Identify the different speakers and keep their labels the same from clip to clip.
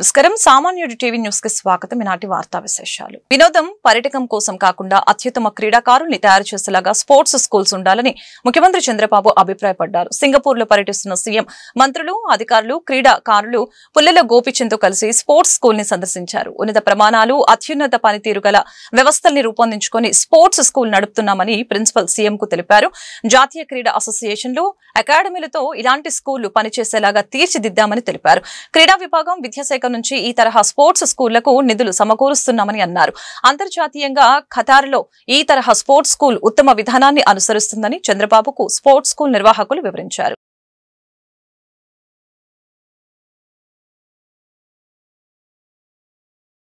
Speaker 1: నమస్కారం సామాన్యుడి TV news కి స్వాగతం. ఈనాటి వార్తా విశేషాలు. వినోదం పర్యటకం కోసం కాకుండా అత్యుత్తమ క్రీడాకారుల్ని తయారు చేసేలాగా స్పోర్ట్స్ స్కూల్స్ ఉండాలని ముఖ్యమంత్రి చంద్రబాబు అభిప్రాయపడ్డారు. సింగపూర్ లో పర్యటిస్తున్న సీఎం మంత్రులు, అధికారులు, క్రీడాకారులు పుల్లెల గోపిచంద్ తో కలిసి స్పోర్ట్స్ స్కూల్ ని సందర్శించారు. ఉన్నత ప్రమాణాలు, అత్యున్నత పనితీరు గల వ్యవస్థల్ని రూపొందించుకొని స్పోర్ట్స్ స్కూల్ నడుపుతున్నామని ప్రిన్సిపల్ సీఎం కు తెలిపారు. జాతీయ క్రీడా అసోసియేషన్లు, అకాడమీలతో ఇలాంటి స్కూళ్లు పనిచేసేలాగా తీర్చిదిద్దామని తెలిపారు. క్రీడా విభాగం, విద్యాశాఖ నుంచి ఈ తరహా స్పోర్ట్స్ స్కూళ్లకు నిధులు సమకూరుస్తున్నామని అన్నారు. అంతర్జాతీయంగా ఖతార్లో ఈ తరహా స్పోర్ట్స్ స్కూల్ ఉత్తమ విధానాన్ని అనుసరిస్తుందని చంద్రబాబుకు స్పోర్ట్స్ స్కూల్ నిర్వాహకులు వివరించారు.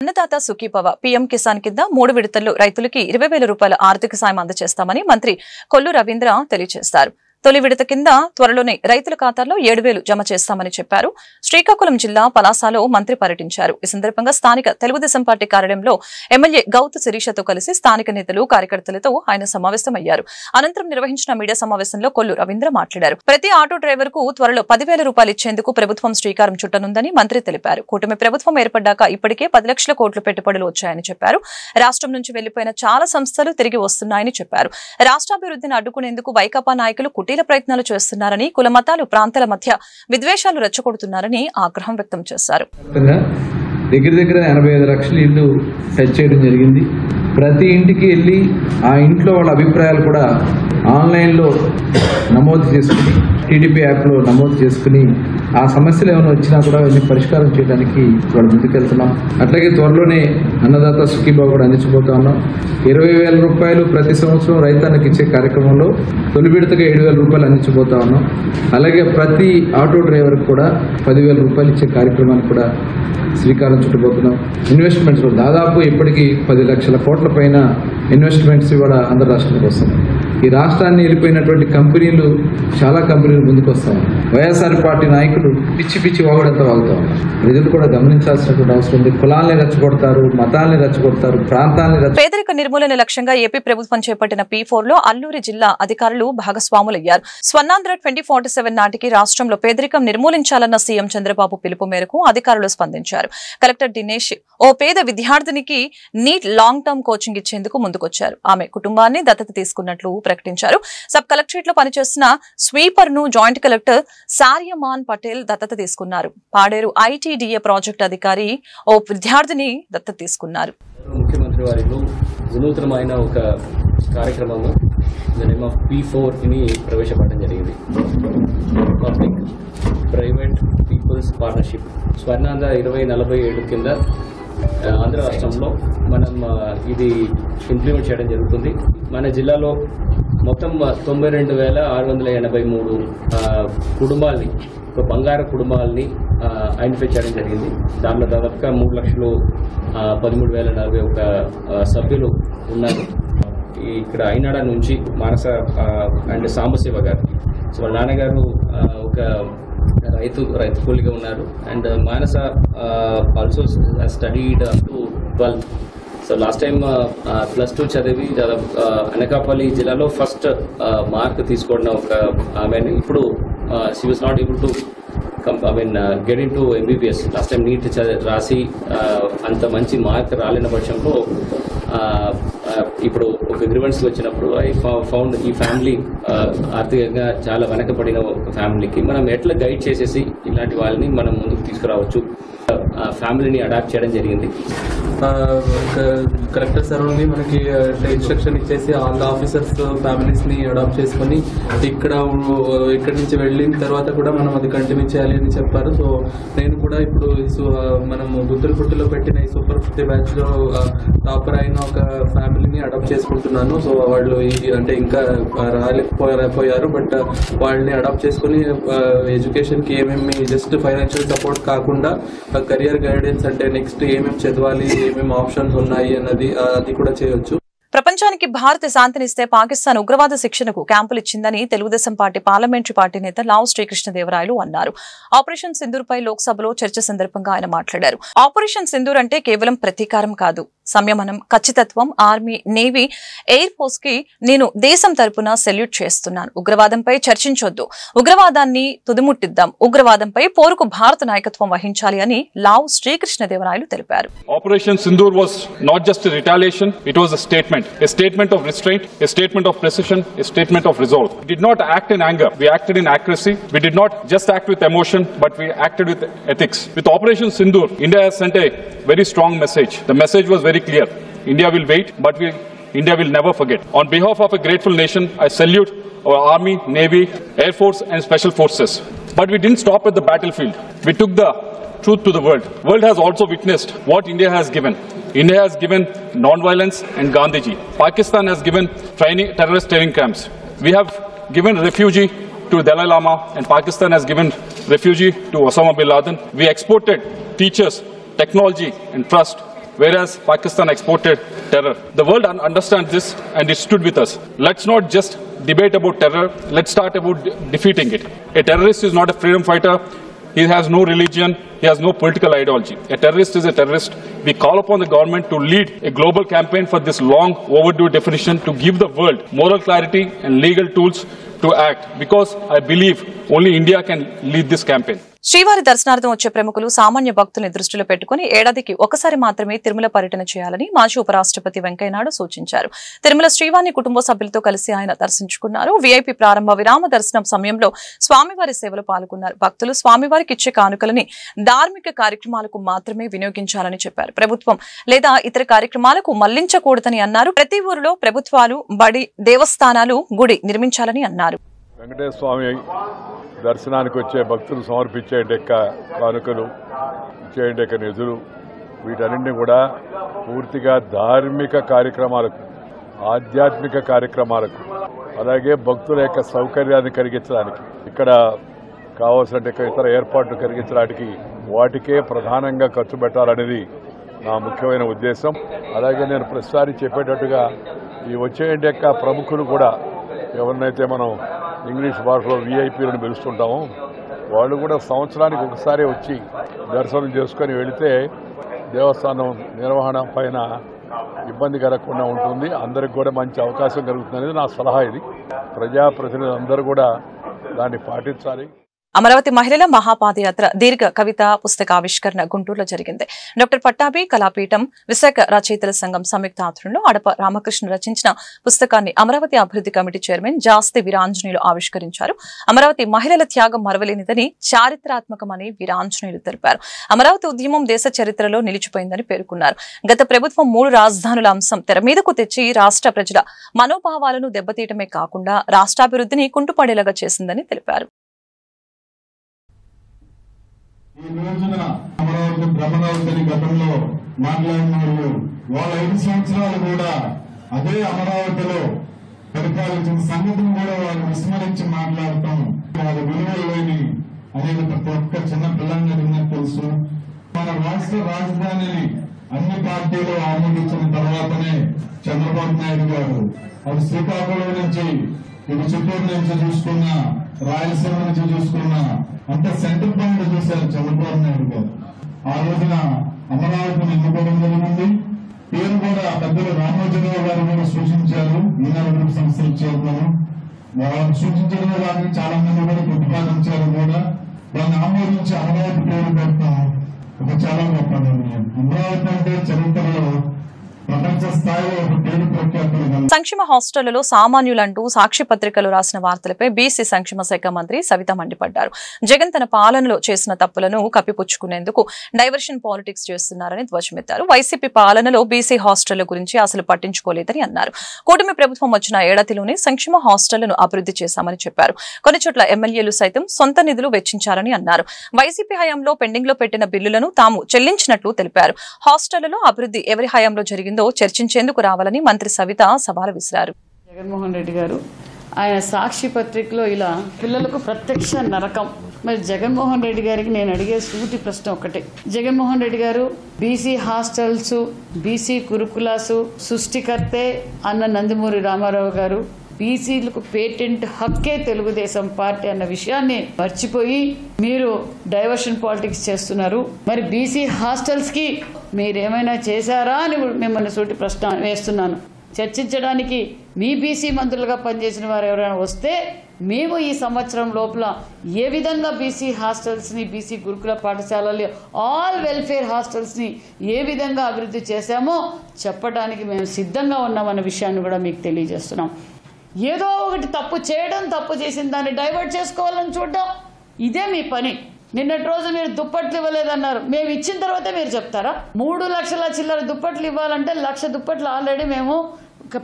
Speaker 1: అన్నదాత సుఖీభవ పీఎం కిసాన్ కింద 3 విడతల్లో రైతులకి 20,000 రూపాయల ఆర్థిక సాయం అందజేస్తామని మంత్రి కొల్లు రవీంద్ర తెలియజేశారు. తొలి విడత కింద త్వరలోనే రైతుల ఖాతాల్లో 7,000 జమ చేస్తామని చెప్పారు. శ్రీకాకుళం జిల్లా పలాసలో మంత్రి పర్యటించారు. ఈ సందర్భంగా స్థానిక తెలుగుదేశం పార్టీ కార్యాలయంలో ఎమ్మెల్యే గౌతు శిరీషతో కలిసి స్థానిక నేతలు, కార్యకర్తలతో ఆయన సమావేశమయ్యారు. అనంతరం నిర్వహించిన మీడియా సమావేశంలో కొల్లు రవీంద్ర మాట్లాడారు. ప్రతి ఆటో డ్రైవర్ కు త్వరలో 10,000 రూపాయలు ఇచ్చేందుకు ప్రభుత్వం శ్రీకారం చుట్టనుందని మంత్రి తెలిపారు. కూటమి ప్రభుత్వం ఏర్పడ్డాక ఇప్పటికే 10 లక్షల కోట్ల పెట్టుబడులు వచ్చాయని చెప్పారు. రాష్ట్రం నుంచి వెళ్లిపోయిన చాలా సంస్థలు తిరిగి వస్తున్నాయని చెప్పారు. రాష్ట్రాభివృద్ధిని అడ్డుకునేందుకు వైకాపా నాయకులు కుటీల ప్రయత్నాలు చేస్తున్నారని, కుల మతాలు, ప్రాంతాల మధ్య విద్వేషాలు రెచ్చగొడుతున్నారని ఆగ్రహం వ్యక్తం చేశారు.
Speaker 2: దగ్గర 85 లక్షల ఇల్లు టచ్ చేయడం జరిగింది. ప్రతి ఇంటికి వెళ్ళి ఆ ఇంట్లో వాళ్ళ అభిప్రాయాలు కూడా ఆన్లైన్లో నమోదు చేసుకుని, టీడీపీ యాప్లో నమోదు చేసుకుని ఆ సమస్యలు ఏమైనా వచ్చినా కూడా అవన్నీ పరిష్కారం చేయడానికి వాళ్ళు ముందుకెళ్తున్నాం. అట్లాగే త్వరలోనే అన్నదాత సుఖీభావ కూడా అందించబోతా ఉన్నాం. 20,000 రూపాయలు ప్రతి సంవత్సరం రైతానికి ఇచ్చే కార్యక్రమంలో తొలి విడతగా 7,000 రూపాయలు అందించబోతా ఉన్నాం. అలాగే ప్రతి ఆటో డ్రైవర్కి కూడా 10,000 రూపాయలు ఇచ్చే కార్యక్రమానికి కూడా శ్రీకారం చుట్టబోతున్నాం. ఇన్వెస్ట్మెంట్స్ దాదాపు ఇప్పటికీ 10 లక్షల కోట్ల పైన ఇన్వెస్ట్మెంట్స్ ఇవాళ ఆంధ్ర రాష్ట్రానికి వస్తున్నాయి. ఈ రాష్ట్రాన్ని వెళ్ళిపోయినటువంటి కంపెనీలు, చాలా కంపెనీలు ముందుకు వస్తాం. వైఎస్ఆర్ పార్టీ నాయకులు పిచ్చి వాగడంతో వాగుతా ఉన్నారు. ప్రజలు కూడా గమనించాల్సినటువంటి అవసరం ఉంది. కులాల్ని రెచ్చగొడతారు, మతాల్ని రెచ్చగొడతారు, ప్రాంతాన్ని.
Speaker 1: పేదరిక నిర్మూలన లక్ష్యంగా ఏపీ ప్రభుత్వం చేపట్టిన P4 లో అల్లూరి జిల్లా అధికారులు భాగస్వాములయ్యారు. స్వర్ణాంధ్ర 2047 నాటికి రాష్ట్రంలో పేదరికం నిర్మూలించాలన్న సీఎం చంద్రబాబు పిలుపు మేరకు అధికారులు స్పందించారు. కలెక్టర్ దినేష్ ఓ పేద విద్యార్థినికి నీట్ లాంగ్ టర్మ్ కోచింగ్ ఇచ్చేందుకు ముందుకొచ్చారు. ఆమె కుటుంబాన్ని దత్తత తీసుకున్నట్లు ప్రకటించారు. సబ్ కలెక్టరేట్ లో పనిచేస్తున్న స్వీపర్ ను జాయింట్ కలెక్టర్ సార్యమాన్ పటేల్ దత్తత తీసుకున్నారు. పాడేరు ఐటీడీఏ ప్రాజెక్ట్ అధికారి ఓ విద్యార్థిని దత్తత తీసుకున్నారు.
Speaker 3: ముఖ్యమంత్రి వారిలో వినూత్నమైన ఒక కార్యక్రమము ద నేమ్ ఆఫ్ P4 ని ప్రవేశపెట్టడం జరిగింది. Public private people's partnership Swarnandhra 2047 కింద ఆంధ్ర రాష్ట్రంలో మనం ఇది ఇంప్లిమెంట్ చేయడం జరుగుతుంది. మన జిల్లాలో మొత్తం 92,683 కుటుంబాలని, ఒక బంగారు కుటుంబాలని ఐడెంటిఫై చేయడం జరిగింది. దాంట్లో దాదాపుగా 3,13,041 సభ్యులు ఉన్నారు. ఇక్కడ అయినాడ నుంచి మానస అండ్ సాంబశివ గారు, సో వాళ్ళ నాన్నగారు ఒక రైతు కూలిగా ఉన్నారు. And Manasa also studied up to 12th. So last time +2 చదివి అనకాపల్లి జిల్లాలో ఫస్ట్ మార్క్ తీసుకోవడం ఒక ఆమె. ఇప్పుడు she was not able to get into MBBS. Last time NEET రాసి అంత మంచి మార్క్ రాలేని పక్షంలో ఇప్పుడు ఒక గ్రీవెన్స్ వచ్చినప్పుడు ఐ ఫౌండ్ ఈ ఫ్యామిలీ ఆర్థికంగా చాలా వెనకబడిన ఒక ఫ్యామిలీకి మనం ఎట్లా గైడ్ చేసేసి ఇలాంటి వాళ్ళని మనం ముందుకు తీసుకురావచ్చు, ఫ్యామిలీని అడాప్ట్ చేయడం జరిగింది.
Speaker 4: కలెక్టర్ సార్ నుండి మనకి ఇన్స్ట్రక్షన్ ఇచ్చేసి ఆల్ ఆఫీసర్స్ ఫ్యామిలీస్ని అడాప్ట్ చేసుకొని ఇక్కడి నుంచి వెళ్ళిన తర్వాత కూడా మనం అది కంటిన్యూ చేయాలి అని చెప్పారు. సో నేను కూడా ఇప్పుడు మనము గుత్తులపుట్టిలో పెట్టిన ఈ సూపర్ 50 బ్యాచ్లో టాపర్ అయిన ఒక ఫ్యామిలీని అడాప్ట్ చేసుకుంటున్నాను. సో వాళ్ళు అంటే ఇంకా రాలేకపోయారు, బట్ వాళ్ళని అడాప్ట్ చేసుకుని ఎడ్యుకేషన్కి ఏమేమి జస్ట్ ఫైనాన్షియల్ సపోర్ట్ కాకుండా కెరియర్ గైడెన్స్, అంటే నెక్స్ట్ ఏమేమి చదవాలి, ఏమేమి ఆప్షన్స్ ఉన్నాయి అన్నది అది కూడా చేయొచ్చు.
Speaker 1: ప్రపంచానికి భారత్ శాంతినిస్తే పాకిస్తాన్ ఉగ్రవాద శిక్షణకు క్యాంపులు ఇచ్చిందని తెలుగుదేశం పార్టీ పార్లమెంటరీ పార్టీ నేత లావు శ్రీకృష్ణదేవరాయలు అన్నారు. ఆపరేషన్ సింధూర్ పై లోక్సభలో చర్చ సందర్భంగా ఆయన మాట్లాడారు. ఆపరేషన్ సింధూర్ అంటే కేవలం ప్రతీకారం కాదు, సంయమనం, ఖచ్చితత్వం. ఆర్మీ, నేవీ, ఎయిర్ ఫోర్స్ కి నేను దేశం తరపున సెల్యూట్ చేస్తున్నాను. ఉగ్రవాదంపై చర్చించొద్దు, ఉగ్రవాదాన్ని తుదిముట్టిద్దాం, ఉగ్రవాదంపై పోరుకు భారత నాయకత్వం వహించాలి అని లావు శ్రీకృష్ణదేవరాయలు తెలిపారు.
Speaker 5: Operation Sindoor was not just a retaliation, it was a statement of restraint, a statement of precision, a statement of resolve. We did not act in anger, we acted in accuracy. We did not just act with emotion, but we acted with ethics. With Operation Sindoor, India has sent a very strong message. The message was very clear. India will wait, but India will never forget. On behalf of a grateful nation, I salute our Army, Navy, Air Force and Special Forces. But we didn't stop at the battlefield. We took the truth to the world. The world has also witnessed what India has given. India has given non-violence and Gandhiji. Pakistan has given terrorist training camps. We have given refugee to Dalai Lama and Pakistan has given refugee to Osama bin Laden. We exported teachers, technology and trust, whereas Pakistan exported terror. The world understands this and it stood with us. Let's not just debate about terror. Let's start about defeating it. A terrorist is not a freedom fighter. He has no religion, he has no political ideology. A terrorist is a terrorist. We call upon the government to lead a global campaign for this long overdue definition, to give the world moral clarity and legal tools to act, because I believe only India can lead this campaign.
Speaker 1: శ్రీవారి దర్శనార్థం వచ్చే ప్రముఖులు సామాన్య భక్తుల్ని దృష్టిలో పెట్టుకుని ఏడాదికి ఒకసారి మాత్రమే తిరుమల పర్యటన చేయాలని మాజీ ఉపరాష్ట్రపతి వెంకయ్యనాయుడు సూచించారు. తిరుమల శ్రీవారిని కుటుంబ సభ్యులతో కలిసి ఆయన దర్శించుకున్నారు. వీఐపీ ప్రారంభ విరామ దర్శనం సమయంలో స్వామివారి సేవలో పాల్గొన్నారు. భక్తులు స్వామివారికి ఇచ్చే కానుకలని ధార్మిక కార్యక్రమాలకు మాత్రమే వినియోగించాలని చెప్పారు. ప్రభుత్వం లేదా ఇతర కార్యక్రమాలకు మళ్లించకూడదని అన్నారు. ప్రతి ఊరిలో ప్రభుత్వాలు, బడి, దేవస్థానాలు, గుడి నిర్మించాలని అన్నారు.
Speaker 6: వెంకటేశ్వర స్వామి దర్శనానికి వచ్చే భక్తులు సమర్పించే కానుకలు, ఇచ్చే నిధులు, వీటన్నింటినీ కూడా పూర్తిగా ధార్మిక కార్యక్రమాలకు, ఆధ్యాత్మిక కార్యక్రమాలకు, అలాగే భక్తుల యొక్క సౌకర్యాన్ని కలిగించడానికి, ఇక్కడ కావాల్సిన ఇతర ఏర్పాట్లు కలిగించడానికి వాటికే ప్రధానంగా ఖర్చు పెట్టాలనేది నా ముఖ్యమైన ఉద్దేశం. అలాగే నేను ప్రతిసారి చెప్పేటట్టుగా ఈ వచ్చే ప్రముఖులు కూడా ఎవరినైతే మనం ఇంగ్లీష్ భాషలో వీఐపీలను పిలుస్తుంటామో వాళ్ళు కూడా సంవత్సరానికి ఒకసారి వచ్చి దర్శనం చేసుకొని వెళితే దేవస్థానం నిర్వహణ పైన ఇబ్బంది కలగకుండా ఉంటుంది, అందరికి కూడా మంచి అవకాశం కలుగుతుంది అనేది నా సలహా. ఇది ప్రజాప్రతినిధులందరూ కూడా దాన్ని పాటించాలి.
Speaker 1: అమరావతి మహిళల మహాపాదయాత్ర దీర్ఘ కవిత పుస్తక ఆవిష్కరణ గుంటూరులో జరిగింది. డాక్టర్ పట్టాభి కళాపీఠం, విశాఖ రచయితల సంఘం సంయుక్త ఆధ్వర్యంలో అడప రామకృష్ణ రచించిన పుస్తకాన్ని అమరావతి అభివృద్ధి కమిటీ చైర్మన్ జాస్తి వీరాంజనేయులు ఆవిష్కరించారు. అమరావతి మహిళల త్యాగం మరవలేనిదని, చారిత్రాత్మకమని వీరాంజనేయులు తెలిపారు. అమరావతి ఉద్యమం దేశ చరిత్రలో నిలిచిపోయిందని పేర్కొన్నారు. గత ప్రభుత్వం 3 రాజధానుల అంశం తెర మీదకు తెచ్చి రాష్ట్ర ప్రజల మనోభావాలను దెబ్బతీయటమే కాకుండా రాష్ట్రాభివృద్ధిని కుంటుపడేలాగా చేసిందని తెలిపారు.
Speaker 7: ఈ రోజున అమరావతి భ్రమరావతి గతంలో మాట్లాడిన వాళ్ళు 5 సంవత్సరాలు కూడా అదే అమరావతిలో పరిపాలించిన సంగతిని కూడా వాళ్ళు విస్మరించి మాట్లాడటం, వాళ్ళ విలువలు లేని అనేది ప్రతి ఒక్క చిన్న పిల్లలందరికీ తెలుసు. మన రాష్ట్ర రాజధానిని అన్ని పార్టీలు ఆమోదించిన తర్వాతనే చంద్రబాబు నాయుడు గారు అది శ్రీకాకుళం నుంచి, ఇటు చిత్తూరు నుంచి చూసుకున్నా, రాయలసీమ నుంచి చూసుకున్నా అంత సెంటర్ పాయింట్ చూశారు చంద్రబాబు నాయుడు గారు. ఆ రోజున అమరావతిని ఎన్నుకోవడం జరిగింది. పేరు కూడా పెద్దలు రామోజీరావు గారు కూడా సూచించారు. ఈనాడు గ్రూప్ సంస్థలు చైర్మన్ వాళ్ళు సూచించడం వారిని చాలా మంది కూడా ప్రతిపాదించారు కూడా. దాన్ని ఆమోదించి అమరావతి పేరు పెట్టడం ఒక చాలా గొప్ప నిర్ణయం. అమరావతి అంటే చరిత్రలో ప్రపంచ స్థాయిలో ఒక పేరు ప్రఖ్యాతులు.
Speaker 1: సంక్షేమ హాస్టళ్లలో సామాన్యులంటూ సాక్షి పత్రికలు రాసిన వార్తలపై బీసీ సంక్షేమ శాఖ మంత్రి సవిత మండిపడ్డారు. జగన్ తన పాలనలో చేసిన తప్పులను కప్పిపుచ్చుకునేందుకు డైవర్షన్ పాలిటిక్స్ చేస్తున్నారని ధ్వజమెత్తారు. వైసీపీ పాలనలో బీసీ హాస్టళ్ల గురించి అసలు పట్టించుకోలేదని అన్నారు. కూటమి ప్రభుత్వం వచ్చిన ఏడాదిలోనే సంక్షేమ హాస్టళ్లను అభివృద్ధి చేశామని చెప్పారు. కొన్ని చోట్ల ఎమ్మెల్యేలు సైతం సొంత నిధులు వెచ్చించారని అన్నారు. వైసీపీ హయాంలో పెండింగ్ లో పెట్టిన బిల్లులను తాము చెల్లించినట్లు తెలిపారు. హాస్టళ్లలో అభివృద్ధి ఎవరి హయాంలో జరిగిందో చర్చించేందుకు రావాలని మంత్రి సవిత సవాలు విసిరారు.
Speaker 8: జగన్మోహన్ రెడ్డి గారు ఆయన సాక్షి పత్రికలో ఇలా పిల్లలకు ప్రత్యక్ష నరకం. మరి జగన్మోహన్ రెడ్డి గారికి నేను అడిగే సూటి ప్రశ్న ఒకటే. జగన్మోహన్ రెడ్డి గారు బీసీ హాస్టల్స్, బీసీ కురుకులాసు సృష్టికర్తే అన్న నందమూరి రామారావు గారు బీసీలకు పేటెంట్ హక్కే తెలుగుదేశం పార్టీ అన్న విషయాన్ని మర్చిపోయి మీరు డైవర్షన్ పాలిటిక్స్ చేస్తున్నారు. మరి బీసీ హాస్టల్స్ కి మీరేమైనా చేశారా అని మిమ్మల్ని సూటి ప్రశ్న వేస్తున్నాను. చర్చించడానికి మీ బీసీ మంత్రులుగా పనిచేసిన వారు ఎవరైనా వస్తే మేము ఈ సంవత్సరం లోపల ఏ విధంగా బీసీ హాస్టల్స్ని, బీసీ గురుకుల పాఠశాలలు, ఆల్ వెల్ఫేర్ హాస్టల్స్ని ఏ విధంగా అభివృద్ధి చేశామో చెప్పడానికి మేము సిద్ధంగా ఉన్నామన్న విషయాన్ని కూడా మీకు తెలియజేస్తున్నాం. ఏదో ఒకటి తప్పు చేయడం, తప్పు చేసిన దాన్ని డైవర్ట్ చేసుకోవాలని చూడడం, ఇదే మీ పని. నిన్నటి రోజు మీరు దుప్పట్లు ఇవ్వలేదన్నారు. మేము ఇచ్చిన తర్వాతే మీరు చెప్తారా? 3 లక్షల చిల్లర దుప్పట్లు ఇవ్వాలంటే 1,00,000 దుప్పట్లు ఆల్రెడీ మేము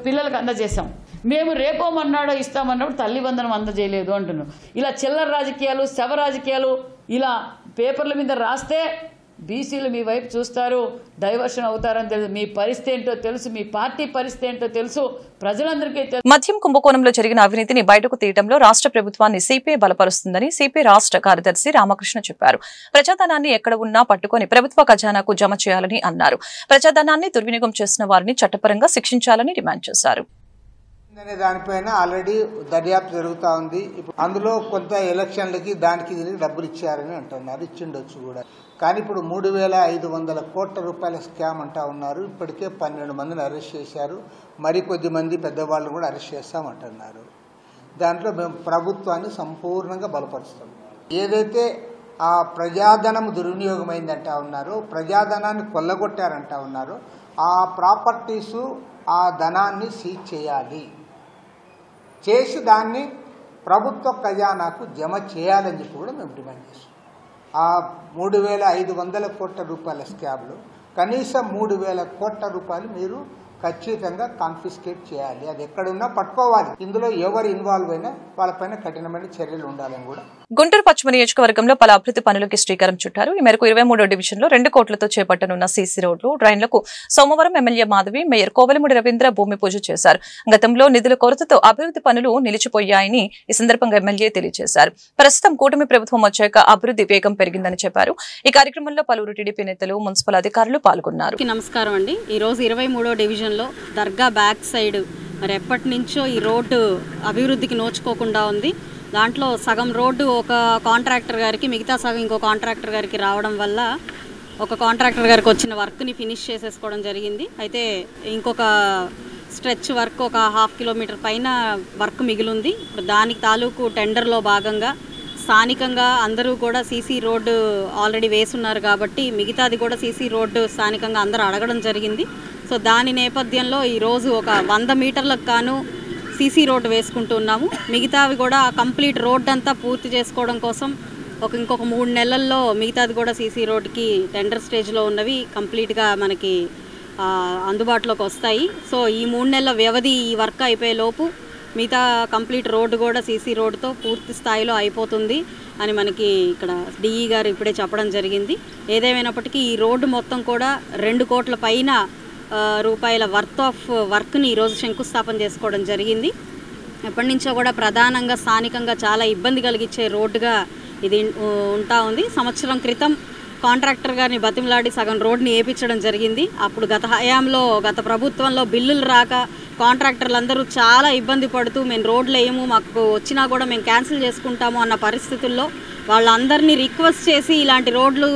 Speaker 8: పిల్లలకు అందజేసాం. మేము రేపోమన్నాడో ఇస్తామన్నప్పుడు తల్లి వందనం అందజేయలేదు అంటున్నాం. ఇలా చిల్లర రాజకీయాలు, శవ రాజకీయాలు ఇలా పేపర్ల మీద రాస్తే బీసీలు మీ వైపు చూస్తారు, డైవర్షన్ అవుతారని తెలుసు. మీ పరిస్థితి ఏంటో తెలుసు, మీ పార్టీ పరిస్థితి ఏంటో తెలుసు, ప్రజలందరికీ తెలుసు.
Speaker 1: మద్యం కుంభకోణంలో జరిగిన అవినీతిని బయటకు తీయడంలో రాష్ట్ర ప్రభుత్వాన్ని సిపిఐ బలపరుస్తుందని సిపిఐ రాష్ట్ర కార్యదర్శి రామకృష్ణ చెప్పారు. ప్రజాధనాన్ని ఎక్కడ ఉన్నా పట్టుకొని ప్రభుత్వ ఖజానాకు జమ చేయాలని అన్నారు. ప్రజాధనాన్ని దుర్వినియోగం చేసిన వారిని చట్టపరంగా శిక్షించాలని డిమాండ్ చేశారు.
Speaker 9: దానిపైన ఆల్రెడీ దర్యాప్తు జరుగుతూ ఉంది. అందులో కొంత ఎలక్షన్లకి దానికి దీనికి డబ్బులు ఇచ్చారని అంటున్నారు. ఇచ్చిండొచ్చు కూడా. కానీ ఇప్పుడు 3,500 కోట్ల రూపాయల స్కామ్ అంటా ఉన్నారు. ఇప్పటికే 12 మందిని అరెస్ట్ చేశారు. మరికొద్ది మంది పెద్దవాళ్ళు కూడా అరెస్ట్ చేస్తామంటున్నారు. దాంట్లో మేము ప్రభుత్వాన్ని సంపూర్ణంగా బలపరుస్తాం. ఏదైతే ఆ ప్రజాధనం దుర్వినియోగమైందంటా ఉన్నారో, ప్రజాధనాన్ని కొల్లగొట్టారంటా ఉన్నారో, ఆ ప్రాపర్టీసు, ఆ ధనాన్ని సీజ్ చేయాలి. చేసి దాన్ని ప్రభుత్వ ఖజానాకు జమ చేయాలని చెప్పి కూడా మేము డిమాండ్ చేస్తాం. ఆ 3,500 కోట్ల రూపాయల స్కామ్లో కనీసం 3,000 కోట్ల రూపాయలు మీరు ఖచ్చితంగా కాన్ఫిస్కేట్ చేయాలి. అది ఎక్కడున్నా పట్టుకోవాలి. ఇందులో ఎవరు ఇన్వాల్వ్ అయినా వాళ్ళపైన కఠినమైన చర్యలు ఉండాలని కూడా.
Speaker 1: గుంటూరు పశ్చిమ నియోజకవర్గంలో పలు అభివృద్ధి పనులకు శ్రీకారం చుట్టారు. ఈ మేరకు 23వ డివిజన్లో 2 కోట్లతో చేపట్టనున్న సీసీ రోడ్లు, డ్రైన్లకు సోమవారం ఎమ్మెల్యే మాధవి, మేయర్ కోవెలమూడి రవీంద్ర భూమి పూజ చేశారు. గతంలో నిధుల కొరతతో అభివృద్ధి పనులు నిలిచిపోయాయని ఈ సందర్భంగా ఎమ్మెల్యే తెలియజేశారు. ప్రస్తుతం కూటమి ప్రభుత్వం వచ్చాక అభివృద్ధి వేగం పెరిగిందని చెప్పారు. ఈ కార్యక్రమంలో పలువురు టీడీపీ నేతలు, మున్సిపల్ అధికారులు పాల్గొన్నారు.
Speaker 10: నమస్కారం అండి. ఈ రోజు 23వ డివిజన్లో దర్గా బ్యాక్ సైడ్ మరి ఎప్పటి నుంచో ఈ రోడ్డు అభివృద్ధికి నోచుకోకుండా ఉంది. దాంట్లో సగం రోడ్డు ఒక కాంట్రాక్టర్ గారికి, మిగతా సగం ఇంకో కాంట్రాక్టర్ గారికి రావడం వల్ల ఒక కాంట్రాక్టర్ గారికి వచ్చిన వర్క్ని ఫినిష్ చేసేసుకోవడం జరిగింది. అయితే ఇంకొక స్ట్రెచ్ వర్క్ ఒక 1/2 కిలోమీటర్ పైన వర్క్ మిగిలింది. ఇప్పుడు దానికి తాలూకు టెండర్లో భాగంగా స్థానికంగా అందరూ కూడా సీసీ రోడ్డు ఆల్రెడీ వేసున్నారు కాబట్టి మిగతాది కూడా సీసీ రోడ్డు స్థానికంగా అందరూ అడగడం జరిగింది. సో దాని నేపథ్యంలో ఈరోజు ఒక 100 మీటర్లకు గాను సీసీ రోడ్డు వేసుకుంటున్నాము. మిగతావి కూడా కంప్లీట్ రోడ్డు అంతా పూర్తి చేసుకోవడం కోసం ఇంకొక 3 నెలల్లో మిగతాది కూడా సీసీ రోడ్డుకి టెండర్ స్టేజ్లో ఉన్నవి కంప్లీట్గా మనకి అందుబాటులోకి వస్తాయి. సో ఈ 3 నెలల వ్యవధి ఈ వర్క్ అయిపోయేలోపు మిగతా కంప్లీట్ రోడ్డు కూడా సీసీ రోడ్డుతో పూర్తి స్థాయిలో అయిపోతుంది అని మనకి ఇక్కడ డిఈ గారు ఇప్పుడే చెప్పడం జరిగింది. ఏదేమైనప్పటికీ ఈ రోడ్డు మొత్తం కూడా 2 కోట్ల పైన రూపాయల వర్త్ ఆఫ్ వర్క్ని ఈరోజు శంకుస్థాపన చేసుకోవడం జరిగింది. ఎప్పటి నుంచో కూడా ప్రధానంగా స్థానికంగా చాలా ఇబ్బంది కలిగించే రోడ్డుగా ఇది ఉంటా ఉంది. సంవత్సరం క్రితం కాంట్రాక్టర్ గారిని బతిమలాడి సగం రోడ్ని వేయించడం జరిగింది. అప్పుడు గత ప్రభుత్వంలో బిల్లులు రాక కాంట్రాక్టర్లందరూ చాలా ఇబ్బంది పడుతూ మేము రోడ్లు వేయము, మాకు వచ్చినా కూడా మేము క్యాన్సిల్ చేసుకుంటాము అన్న పరిస్థితుల్లో వాళ్ళందరినీ రిక్వెస్ట్ చేసి ఇలాంటి రోడ్లు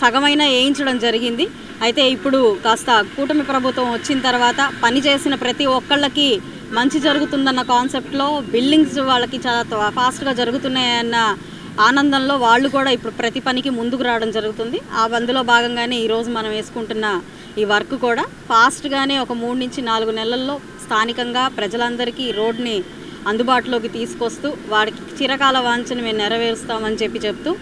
Speaker 10: సగమైనా వేయించడం జరిగింది. అయితే ఇప్పుడు కాస్త కూటమి ప్రభుత్వం వచ్చిన తర్వాత పని చేసిన ప్రతి ఒక్కళ్ళకి మంచి జరుగుతుందన్న కాన్సెప్ట్లో బిల్డింగ్స్ వాళ్ళకి చాలా ఫాస్ట్గా జరుగుతున్నాయన్న ఆనందంలో వాళ్ళు కూడా ఇప్పుడు ప్రతి పనికి ముందుకు రావడం జరుగుతుంది. అందులో భాగంగానే ఈరోజు మనం వేసుకుంటున్న ఈ వర్క్ కూడా ఫాస్ట్గానే ఒక 3 నుంచి 4 నెలల్లో స్థానికంగా ప్రజలందరికీ రోడ్ని అందుబాటులోకి తీసుకొస్తూ వాడికి చిరకాల వాంఛను మేము నెరవేరుస్తామని చెప్తూ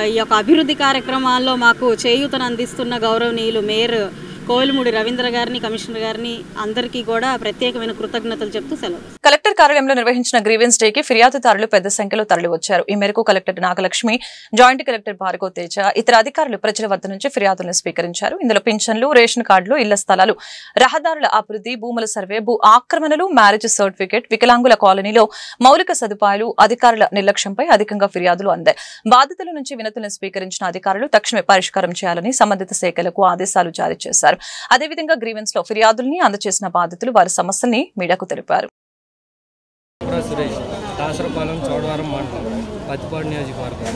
Speaker 10: ఈ యొక్క అభివృద్ధి కార్యక్రమాల్లో మాకు చేయూతను అందిస్తున్న గౌరవనీయులు మేయర్ కోవెలమూడి రవీంద్ర గారిని, కమిషనర్ గారిని అందరికీ కూడా ప్రత్యేకమైన కృతజ్ఞతలు చెప్తూ సెలవు.
Speaker 1: కలెక్టర్ కలెక్టర్ కార్యాలయంలో నిర్వహించిన గ్రీవెన్స్ డేకి ఫిర్యాదుదారులు పెద్ద సంఖ్యలో తరలివచ్చారు. ఈ మేరకు collector Nagalakshmi, joint collector Bhargav Teja, ఇతర అధికారులు ప్రజల వద్ద నుంచి ఫిర్యాదులను స్వీకరించారు. ఇందులో పింఛన్లు, రేషన్ కార్డులు, ఇళ్ల స్థలాలు, రహదారుల అభివృద్ధి, భూముల సర్వే, భూ ఆక్రమణలు, మ్యారేజ్ సర్టిఫికేట్, వికలాంగుల కాలనీలో మౌలిక సదుపాయాలు, అధికారుల నిర్లక్ష్యంపై అధికంగా ఫిర్యాదులు అందాయి. బాధితుల నుంచి వినతులను స్వీకరించిన అధికారులు తక్షణమే పరిష్కారం చేయాలని సంబంధిత శాఖలకు ఆదేశాలు జారీ చేశారు. అదేవిధంగా గ్రీవెన్స్ లో ఫిర్యాదుల్ని అందజేసిన బాధితులు వారి సమస్యల్ని మీడియాకు తెలిపారు.
Speaker 11: సురేష్, దాసరపాలెం, చౌడవరం మండలం, పత్తిపాడు నియోజకవర్గం.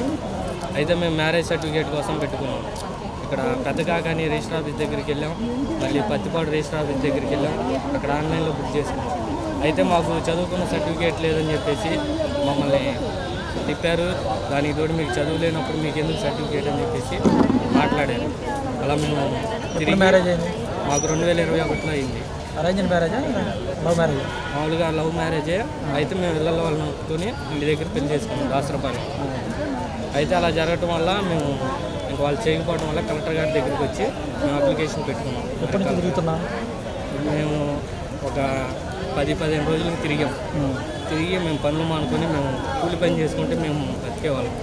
Speaker 11: అయితే మేము మ్యారేజ్ సర్టిఫికేట్ కోసం పెట్టుకున్నాం. ఇక్కడ పెద్దకాకాని రిజిస్టర్ ఆఫీస్ దగ్గరికి వెళ్ళాం, మళ్ళీ పత్తిపాడు రిజిస్టర్ ఆఫీస్ దగ్గరికి వెళ్ళాం. అక్కడ ఆన్లైన్లో బుక్ చేసుకున్నాం. అయితే మాకు చదువుకున్న సర్టిఫికేట్ లేదని చెప్పేసి మమ్మల్ని తిప్పారు. దానికి తోడు మీకు చదువు లేనప్పుడు మీకు ఎందుకు సర్టిఫికేట్ అని చెప్పేసి మాట్లాడారు. అలా మేము తిరిగి మ్యారేజ్ అయింది. మాకు 2021లో అయింది.
Speaker 12: అరేంజ్డ్ మ్యారేజా, లవ్ మ్యారేజ్?
Speaker 11: మామూలుగా లవ్ మ్యారేజే. అయితే మేము ఇళ్ళ వాళ్ళతో ఇంటి దగ్గర పెళ్లి చేసుకున్నాం దాసరపాలెం. అయితే అలా జరగటం వల్ల మేము ఇంక వాళ్ళు చేయకపోవడం వల్ల కలెక్టర్ గారి దగ్గరికి వచ్చి మేము అప్లికేషన్ పెట్టుకున్నాం.
Speaker 12: ఎప్పటి నుంచి తిరుగుతున్నాం?
Speaker 11: మేము ఒక 10-15 రోజులకి తిరిగాం. తిరిగి మేము పనులు మానుకొని మేము కూలి పని చేసుకుంటే మేము బతికేవాళ్ళం.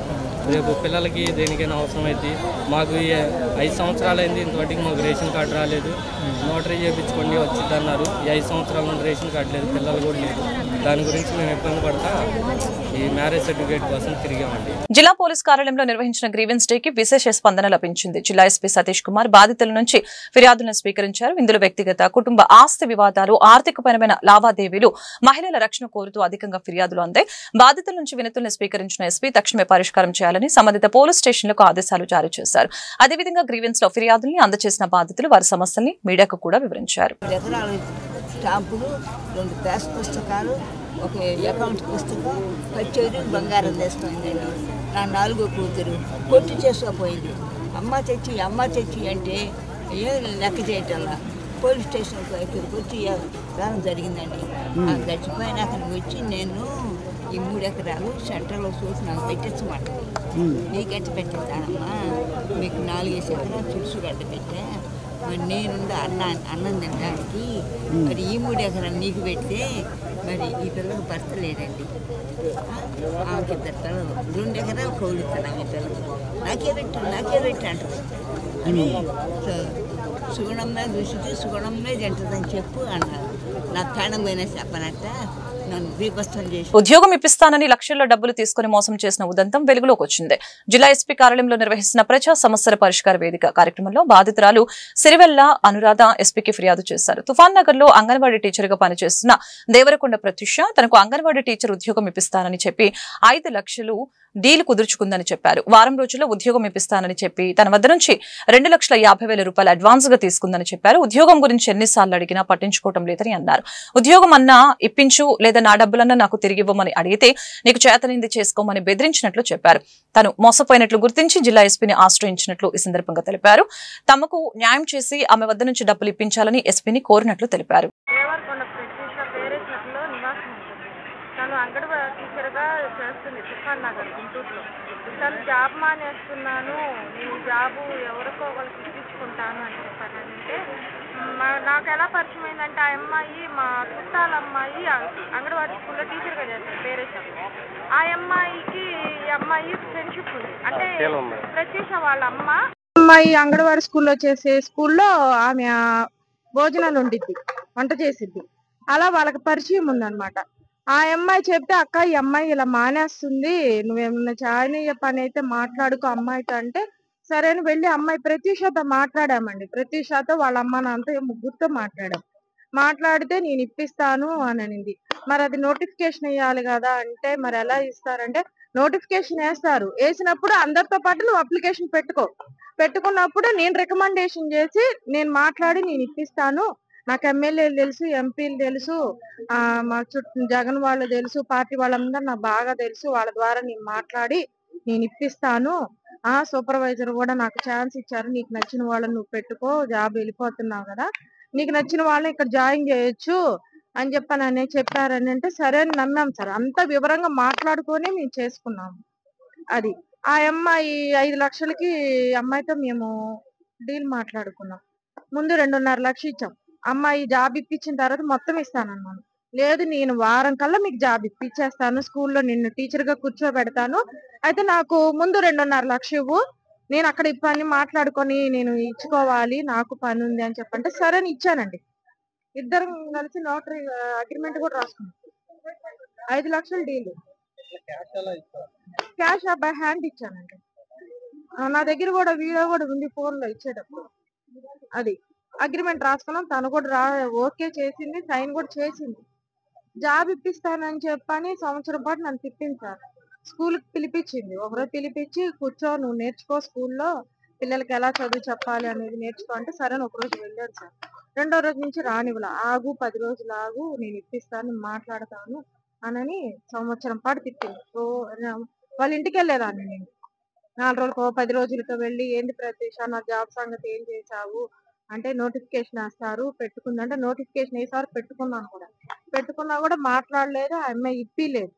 Speaker 11: రేపు పిల్లలకి దేనికైనా అవసరం అయితే మాకు 5 సంవత్సరాలు అయింది, ఇంతవరకు మాకు రేషన్ కార్డు రాలేదు. నోటరీ చేయించుకోండి వచ్చింది అన్నారు. ఈ 5 సంవత్సరాల నుండి రేషన్ కార్డు లేదు, పిల్లలు కూడా లేదు. దాని గురించి మేము ఇబ్బంది పడతా ఈ మ్యారేజ్ సర్టిఫికేట్ కోసం తిరిగామండి.
Speaker 1: జిల్లా పోలీస్ కార్యాలయంలో నిర్వహించిన గ్రీవెన్స్ డేకి విశేష స్పందన లభించింది. జిల్లా ఎస్పీ సతీష్ కుమార్ బాధితుల నుంచి ఫిర్యాదులను స్వీకరించారు. ఇందులో వ్యక్తిగత, కుటుంబ ఆస్తి వివాదాలు, ఆర్థికపరమైన లావాదేవీలు, మహిళల రక్షణ కోరుతూ అధికంగా ఫిర్యాదులు అందాయి. బాధితుల నుంచి వినతులను స్వీకరించిన ఎస్పీ తక్షణమే పరిష్కారం చేయాలని సంబంధిత పోలీస్ స్టేషన్లకు ఆదేశాలు జారీ చేశారు. అదేవిధంగా గ్రీవెన్స్ లో ఫిర్యాదుల్ని అందజేసిన బాధితులు వారి సమస్యల్ని మీడియాకు కూడా వివరించారు.
Speaker 13: స్టాంపులు, 2 ప్యాస్ పుస్తకాలు, ఒక అకౌంట్ పుస్తకం, పచ్చేది బంగారం తెస్తుందండి. నా 4వ కూతురు కొట్టు చేసుకోపోయింది. అమ్మ తెచ్చి అంటే ఏం లెక్క చేయటంలా పోలీస్ స్టేషన్ ఇక్కడికి వచ్చి రావడం జరిగిందండి. గడిచిపోయినాక వచ్చి నేను ఈ 3 ఎకరాలు సెంటర్లో చూసి నాకు పెట్టించమంటుంది. నీకెట్ట పెట్టిస్తానమ్మా, మీకు 4 ఎకరాలు చుడుసు గడ్డ పెట్టా, మరి నేనుండి అన్నం తినడానికి, మరి ఈ 3 ఎకరాలు నీకు పెడితే మరి ఈ పిల్లలకు భర్త లేదండి. ఆమెకి 2 పిల్లలు, 2 ఎకరాలు కౌలుతున్నాం ఈ పిల్లలు. నాకే పెట్టి అంటారు అని సుగుణంగా చూసి సుగుణంగా తింటుందని చెప్పు అన్నారు. నాకు ప్రాణం పోయినా చెప్పనట్ట నన్ను బీభత్సం చేసి
Speaker 1: ఉద్యోగం ఇప్పిస్తానని లక్షల్లో డబ్బులు తీసుకుని మోసం చేసిన ఉదంతం వెలుగులోకి వచ్చింది. జిల్లా ఎస్పీ కార్యాలయంలో నిర్వహిస్తున్న ప్రజా సమస్యల పరిష్కార వేదిక కార్యక్రమంలో బాధితురాలు సిరివెల్ల అనురాధ ఎస్పీకి ఫిర్యాదు చేశారు. తుఫాన్ నగర్ లో అంగన్వాడీ టీచర్ గా పనిచేస్తున్న దేవరకొండ ప్రత్యూష తనకు అంగన్వాడీ టీచర్ ఉద్యోగం ఇప్పిస్తానని చెప్పి 5 లక్షలు డీల్ కుదుర్చుకుందని చెప్పారు. వారం రోజుల్లో ఉద్యోగం ఇప్పిస్తానని చెప్పి తన వద్ద నుంచి 2,50,000 రూపాయలు అడ్వాన్స్ గా తీసుకుందని చెప్పారు. ఉద్యోగం గురించి ఎన్నిసార్లు అడిగినా పట్టించుకోవడం లేదని అన్నారు. ఉద్యోగం అన్నా ఇప్పించు లేదా నా డబ్బులన్నా నాకు తిరిగివ్వమని అడిగితే నీకు చేతనింది చేసుకోమని బెదిరించినట్లు చెప్పారు. తను మోసపోయినట్లు గుర్తించి జిల్లా ఎస్పీని ఆశ్రయించినట్లు ఈ సందర్భంగా తెలిపారు. తమకు న్యాయం చేసి ఆమె వద్ద నుంచి డబ్బులు ఇప్పించాలని ఎస్పీని కోరినట్లు తెలిపారు.
Speaker 14: అంగన్వాడీ టీచర్గా చేస్తుంది తుఫాన్ నగర్ గుంటూరులో. తను జాబ్ మానేస్తున్నాను, నేను జాబు ఎవరికో వాళ్ళకి ఇప్పించుకుంటాను అని చెప్పానంటే నాకు ఎలా పరిచయం అయిందంటే ఆ అమ్మాయి మా చుట్టాల అమ్మాయి అంగన్వాడీ స్కూల్లో టీచర్గా చేస్తారు పేరేసాం. ఆ అమ్మాయికి ఈ అమ్మాయి ఫ్రెండ్షిప్ ఉంది. అంటే ప్రత్యూష వాళ్ళ అమ్మాయి అంగన్వాడీ స్కూల్లో చేసే స్కూల్లో ఆమె భోజనాలు వండిద్ది, వంట చేసిద్ది. అలా వాళ్ళకి పరిచయం ఉందన్నమాట. ఆ అమ్మాయి చెప్తే అక్క ఈ అమ్మాయి ఇలా మానేస్తుంది, నువ్వేమన్నా చాయనీయ పని అయితే మాట్లాడుకో అమ్మాయితో అంటే సరే అని వెళ్ళి అమ్మాయి ప్రత్యూషతో మాట్లాడామండి. ప్రత్యూషతో వాళ్ళ అమ్మ నాన్నతో 3 మాట్లాడాం. మాట్లాడితే నేను ఇప్పిస్తాను అని అనింది. మరి అది నోటిఫికేషన్ ఇవ్వాలి కదా అంటే మరి ఎలా ఇస్తారంటే నోటిఫికేషన్ వేస్తారు. వేసినప్పుడు అందరితో పాటు నువ్వు అప్లికేషన్ పెట్టుకున్నప్పుడు నేను రికమెండేషన్ చేసి నేను మాట్లాడి నేను ఇప్పిస్తాను, నాకు ఎమ్మెల్యేలు తెలుసు, ఎంపీలు తెలుసు, మా చుట్టూ జగన్ వాళ్ళు తెలుసు, పార్టీ వాళ్ళందరూ నాకు బాగా తెలుసు, వాళ్ళ ద్వారా నేను మాట్లాడి నేను ఇప్పిస్తాను. సూపర్వైజర్ కూడా నాకు ఛాన్స్ ఇచ్చారు, నీకు నచ్చిన వాళ్ళని నువ్వు పెట్టుకో, జాబ్ వెళ్ళిపోతున్నావు కదా, నీకు నచ్చిన వాళ్ళని ఇక్కడ జాయిన్ చేయొచ్చు అని చెప్పారని అంటే సరే అని నమ్మాం సార్. అంత వివరంగా మాట్లాడుకొని మేము చేసుకున్నాము. అది ఆ అమ్మాయి 5 లక్షలకి అమ్మాయితో మేము డీల్ మాట్లాడుకున్నాం. ముందు 2.5 లక్షలు ఇచ్చాం. అమ్మాయి జాబ్ ఇప్పించిన తర్వాత మొత్తం ఇస్తానన్నాను.
Speaker 15: లేదు నేను వారం కల్లా మీకు జాబ్ ఇప్పించేస్తాను, స్కూల్లో నిన్ను టీచర్ గా కూర్చోబెడతాను, అయితే నాకు ముందు 2.5 లక్షలు ఇవ్వు, నేను అక్కడ ఈ పని మాట్లాడుకొని నేను ఇచ్చుకోవాలి, నాకు పని ఉంది అని చెప్పంటే సరే అని ఇచ్చానండి. ఇద్దరం కలిసి నోటరీ అగ్రిమెంట్ కూడా రాసుకున్నాం. 5 లక్షలు డీల్. క్యాష్ బై హ్యాండ్ ఇచ్చానండి. నా దగ్గర కూడా వీడియో కూడా ఉంది ఫోన్ లో ఇచ్చేటప్పుడు. అది అగ్రిమెంట్ రాసుకున్నాం. తను కూడా ఓకే చేసింది, సైన్ కూడా చేసింది. జాబ్ ఇప్పిస్తానని చెప్పని సంవత్సరం పాటు నన్ను తిప్పింది సార్. స్కూల్కి పిలిపించింది, ఒకరోజు పిలిపించి కూర్చో, నువ్వు నేర్చుకో, స్కూల్లో పిల్లలకి ఎలా చదువు చెప్పాలి అనేది నేర్చుకో అంటే సరే అని ఒకరోజు వెళ్ళాడు సార్. రెండో రోజు నుంచి రానివ్వలా, ఆగు 10 రోజులు ఆగు, నేను ఇప్పిస్తాను, మాట్లాడతాను అని సంవత్సరం పాటు తిప్పింది. సో వాళ్ళ ఇంటికి వెళ్ళేదాన్ని నేను. 4 రోజులకో 10 రోజులతో వెళ్ళి ఏంది ప్రతీష నా జాబ్ సంగతి ఏం చేశావు అంటే నోటిఫికేషన్ వేస్తారు పెట్టుకుందంటే నోటిఫికేషన్ వేసారు, పెట్టుకున్నాను కూడా. పెట్టుకున్నా కూడా మాట్లాడలేదు, ఆ అమ్మాయి ఇప్పిలేదు.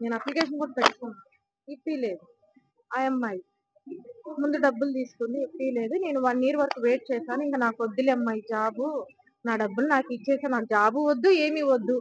Speaker 15: నేను అప్లికేషన్ కూడా పెట్టుకున్నాను, ఇప్పిలేదు. ఆ అమ్మాయి ముందు డబ్బులు తీసుకుంది, ఇప్పిలేదు. నేను 1 year వరకు వెయిట్ చేశాను. ఇంకా నాకు వద్దులే అమ్మాయి జాబు, నా డబ్బులు నాకు ఇచ్చేసా, నాకు జాబు వద్దు ఏమీ వద్దు,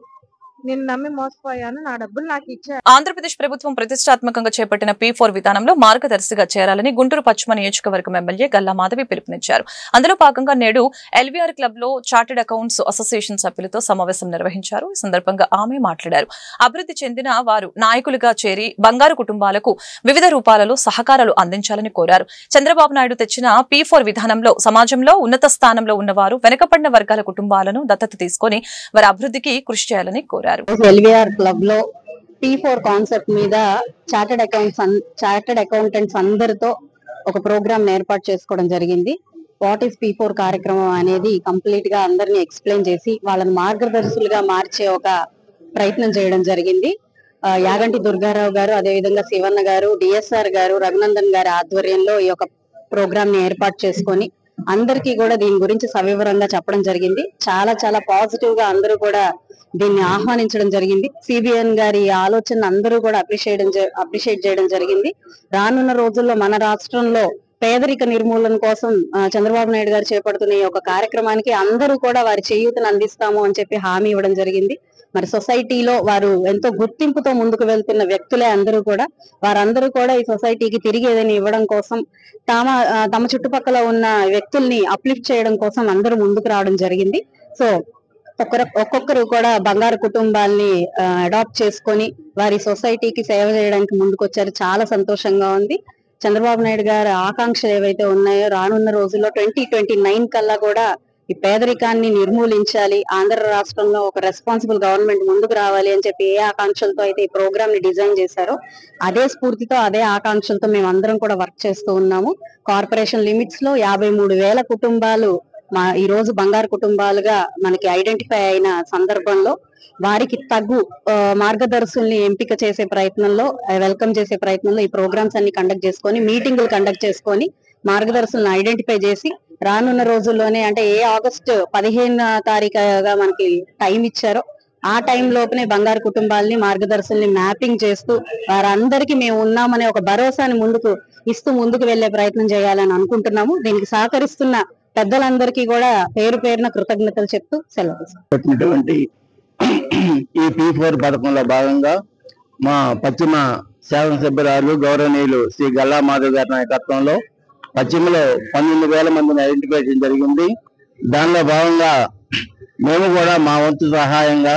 Speaker 15: నేను నమ్మి మోసపోయాను, నా డబ్బులు నాకు ఇచ్చా.
Speaker 1: ఆంధ్రప్రదేశ్ ప్రభుత్వం ప్రతిష్టాత్మకంగా చేపట్టిన P4 విధానంలో మార్గదర్శిగా చేరాలని గుంటూరు పశ్చిమ నియోజకవర్గం ఎమ్మెల్యే గల్లా మాధవి పిలుపునిచ్చారు. అందులో భాగంగా నేడు LVR క్లబ్ లో చార్టెడ్ అకౌంట్స్ అసోసియేషన్ సభ్యులతో సమావేశం నిర్వహించారు. ఈ సందర్భంగా ఆమె మాట్లాడారు. అభివృద్ధి చెందిన వారు నాయకులుగా చేరి బంగారు కుటుంబాలకు వివిధ రూపాలలో సహకారాలు అందించాలని కోరారు. చంద్రబాబు నాయుడు తెచ్చిన P4 విధానంలో సమాజంలో ఉన్నత స్థానంలో ఉన్నవారు వెనుకబడిన వర్గాల కుటుంబాలను దత్తత తీసుకుని వారి అభివృద్ధికి కృషి చేయాలని కోరారు.
Speaker 16: LVR క్లబ్ లో P4 కాన్సెప్ట్ మీద చార్టెడ్ అకౌంటెంట్స్ అందరితో ఒక ప్రోగ్రామ్ ఏర్పాటు చేసుకోవడం జరిగింది. వాట్ ఈస్ P4 కార్యక్రమం అనేది కంప్లీట్ గా అందరినీ ఎక్స్ప్లెయిన్ చేసి వాళ్ళని మార్గదర్శులుగా మార్చే ఒక ప్రయత్నం చేయడం జరిగింది. యాగంటి దుర్గారావు గారు, అదేవిధంగా శివన్న గారు, DSR గారు, రఘునందన్ గారి ఆధ్వర్యంలో ఈ యొక్క ప్రోగ్రామ్ ని ఏర్పాటు చేసుకొని అందరికీ కూడా దీని గురించి సవివరంగా చెప్పడం జరిగింది. చాలా చాలా పాజిటివ్ గా అందరూ కూడా దీన్ని ఆహ్వానించడం జరిగింది. CBN గారి ఆలోచన అందరూ కూడా అప్రిషియేట్ చేయడం జరిగింది. రానున్న రోజుల్లో మన రాష్ట్రంలో పేదరిక నిర్మూలన కోసం చంద్రబాబు నాయుడు గారు చేపడుతున్న ఈ యొక్క కార్యక్రమానికి అందరూ కూడా వారి చేయూతను అందిస్తాము అని చెప్పి హామీ ఇవ్వడం జరిగింది. మరి సొసైటీలో వారు ఎంతో గుర్తింపుతో ముందుకు వెళ్తున్న వ్యక్తులే అందరూ కూడా. వారందరూ కూడా ఈ సొసైటీకి తిరిగి ఏదైనా ఇవ్వడం కోసం తమ చుట్టుపక్కల ఉన్న వ్యక్తుల్ని అప్లిఫ్ట్ చేయడం కోసం అందరూ ముందుకు రావడం జరిగింది. సో ఒక్కొక్కరు కూడా బంగారు కుటుంబాల్ని అడాప్ట్ చేసుకొని వారి సొసైటీకి సేవ చేయడానికి ముందుకొచ్చారు. చాలా సంతోషంగా ఉంది. చంద్రబాబు నాయుడు గారి ఆకాంక్షలు ఏవైతే ఉన్నాయో రానున్న రోజుల్లో 2029 కల్లా కూడా ఈ పేదరికాన్ని నిర్మూలించాలి, ఆంధ్ర రాష్ట్రంలో ఒక రెస్పాన్సిబుల్ గవర్నమెంట్ ముందుకు రావాలి అని చెప్పి ఏ ఆకాంక్షలతో అయితే ఈ ప్రోగ్రామ్ ని డిజైన్ చేశారో అదే స్ఫూర్తితో అదే ఆకాంక్షలతో మేము అందరం కూడా వర్క్ చేస్తూ ఉన్నాము. కార్పొరేషన్ లిమిట్స్ లో 53,000 కుటుంబాలు ఈ రోజు బంగారు కుటుంబాలుగా మనకి ఐడెంటిఫై అయిన సందర్భంలో వారికి తగ్గు మార్గదర్శుల్ని ఎంపిక చేసే ప్రయత్నంలో, వెల్కమ్ చేసే ప్రయత్నంలో ఈ ప్రోగ్రామ్స్ అన్ని కండక్ట్ చేసుకొని మీటింగులు కండక్ట్ చేసుకొని మార్గదర్శులను ఐడెంటిఫై చేసి రానున్న రోజుల్లోనే అంటే ఆగస్టు 15వ తారీఖుగా మనకి టైం ఇచ్చారో ఆ టైం లోపునే బంగారు కుటుంబాలని మార్గదర్శుల్ని మ్యాపింగ్ చేస్తూ వారందరికీ మేము ఉన్నామనే ఒక భరోసాని ముందుకు వెళ్లే ప్రయత్నం చేయాలని అనుకుంటున్నాము. దీనికి సహకరిస్తున్న పెద్దలందరికీ కూడా పేరు పేరున కృతజ్ఞతలు చెప్తూ సెలవు.
Speaker 17: ఈ P4 పథకంలో భాగంగా మా పశ్చిమ శాసనసభ్యురాలు గౌరవనీయులు శ్రీ గల్లా మాధవ్ గారి నాయకత్వంలో పశ్చిమలో 12,000 మందిని ఐడెంటిఫై చేయడం జరిగింది. దానిలో భాగంగా మేము కూడా మా వంతు సహాయంగా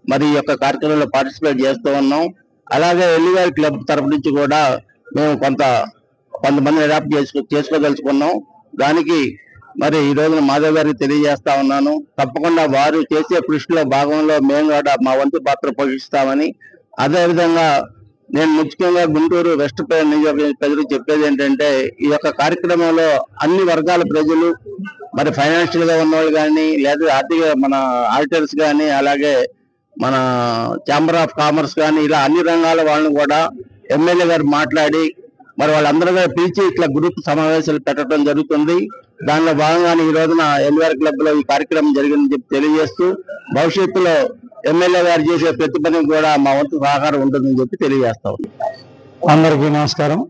Speaker 17: మరి ఈ యొక్క కార్యక్రమంలో పార్టిసిపేట్ చేస్తూ ఉన్నాం. అలాగే LVR క్లబ్ తరఫు నుంచి కూడా మేము కొంతమంది అడాప్ట్ చేసుకోదలుచుకున్నాం. దానికి మరి ఈ రోజున మాధవ్ గారికి తెలియజేస్తా ఉన్నాను. తప్పకుండా వారు చేసే కృషిలో భాగంలో మేము కూడా మా వంతు పాత్ర పోషిస్తామని, అదేవిధంగా నేను ముఖ్యంగా గుంటూరు వెస్ట్ నియోజకవర్గ ప్రజలు చెప్పేది ఏంటంటే ఈ యొక్క కార్యక్రమంలో అన్ని వర్గాల ప్రజలు మరి ఫైనాన్షియల్ గా ఉన్నవాళ్ళు కానీ లేదా ఆర్థిక మన ఆడిటర్స్ కానీ అలాగే మన ఛాంబర్ ఆఫ్ కామర్స్ కానీ ఇలా అన్ని రంగాల వాళ్ళని కూడా ఎమ్మెల్యే గారు మాట్లాడి మరి వాళ్ళందరూ కూడా పిలిచి ఇట్లా గ్రూప్ సమావేశాలు పెట్టడం జరుగుతుంది. దానిలో భాగంగానే ఈ రోజున LVR క్లబ్ లో ఈ కార్యక్రమం జరిగిందని చెప్పి తెలియజేస్తూ భవిష్యత్తులో ఎమ్మెల్యే గారు చేసే ప్రతి పనికి కూడా మా వంతు సహకారం ఉంటుందని చెప్పి తెలియజేస్తాం.
Speaker 18: అందరికీ నమస్కారం.